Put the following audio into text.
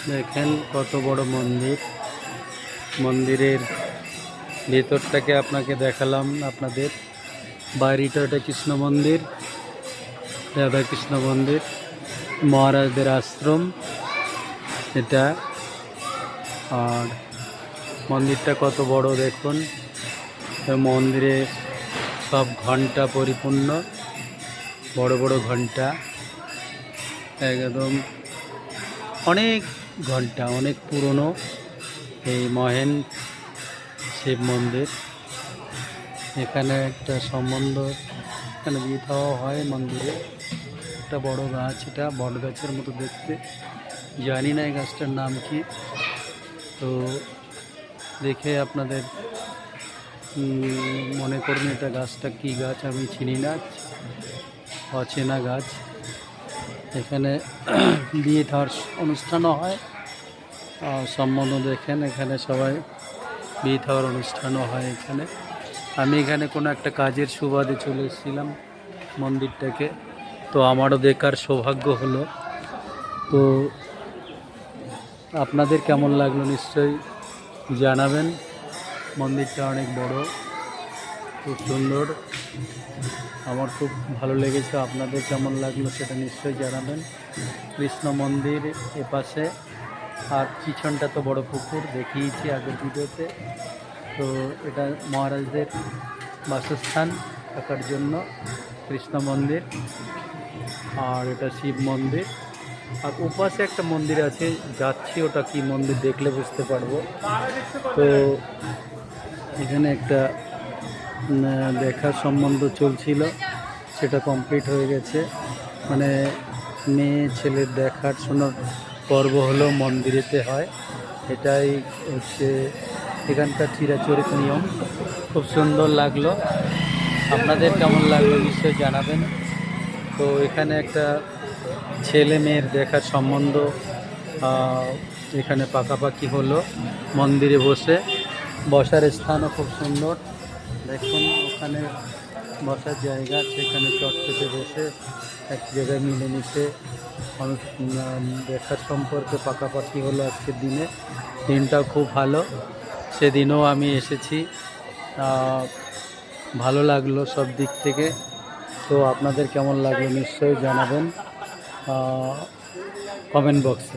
দেখেন কত বড় মন্দির। মন্দিরের ভেতরটাকে আপনাকে দেখালাম। আপনাদের বাইরেটা এটা কৃষ্ণ মন্দির, রাধা কৃষ্ণ মন্দির, মহারাজদের আশ্রম এটা। আর মন্দিরটা কত বড় দেখুন। মন্দিরে সব ঘন্টা পরিপূর্ণ, বড় বড় ঘন্টা, একদম অনেক ঘন্টা, অনেক পুরনো এই মহেন শিব মন্দির। এখানে একটা সম্বন্ধ, এখানে বিয়ে দেওয়া হয় মন্দিরে। একটা বড় গাছ, এটা বট গাছের মতো দেখতে, জানি না এই গাছটার নাম কি। তো দেখে আপনাদের মনে করুন এটা গাছটা কি গাছ, আমি চিনি না, অচেনা গাছ। এখানে বিয়ে দেওয়ার অনুষ্ঠানও হয়, সম্বন্ধ দেখেন। এখানে সবাই বিয়ে দেওয়ার অনুষ্ঠানও হয় এখানে। আমি এখানে কোনো একটা কাজের সুবাদে চলে এসেছিলাম মন্দিরটাকে, তো আমারও দেখার সৌভাগ্য হলো। তো আপনাদের কেমন লাগলো নিশ্চয়ই জানাবেন। মন্দিরটা অনেক বড়, খুব সুন্দর, আমার খুব ভালো লেগেছে। আপনাদের কেমন লাগলো সেটা নিশ্চয়ই জানাবেন। কৃষ্ণ মন্দির এপাশে, আর পিছনটা তো বড় পুকুর, দেখিয়েছি আগের ভিডিওতে। তো এটা মহারাজদের বাসস্থান থাকার জন্য কৃষ্ণ মন্দির, আর এটা শিব মন্দির। আর ওপাশে একটা মন্দির আছে, যাচ্ছি ওটা কি মন্দির দেখলে বুঝতে পারবো। তো এখানে একটা দেখার সম্বন্ধ চলছিল, সেটা কমপ্লিট হয়ে গেছে। মানে মেয়ে ছেলের দেখার শোনার পর্ব হলো মন্দিরেতে হয়, এটাই হচ্ছে এখানকার চিরাচরিত নিয়ম। খুব সুন্দর লাগলো। আপনাদের কেমন লাগলো নিশ্চয়ই জানাবেন। তো এখানে একটা ছেলে মেয়ের দেখার সম্বন্ধ এখানে পাকাপাকি হলো মন্দিরে বসে। বসার স্থানও খুব সুন্দর, দেখুন ওখানে বসার জায়গা, সেখানে চটপটে বসে এক জায়গায় মিলেমিশে দেখার সম্পর্কে পাকাপাকি হলো আজকের দিনে। দিনটাও খুব ভালো, সেদিনও আমি এসেছি, ভালো লাগলো সব দিক থেকে। তো আপনাদের কেমন লাগলো নিশ্চয়ই জানাবেন কমেন্ট বক্সে।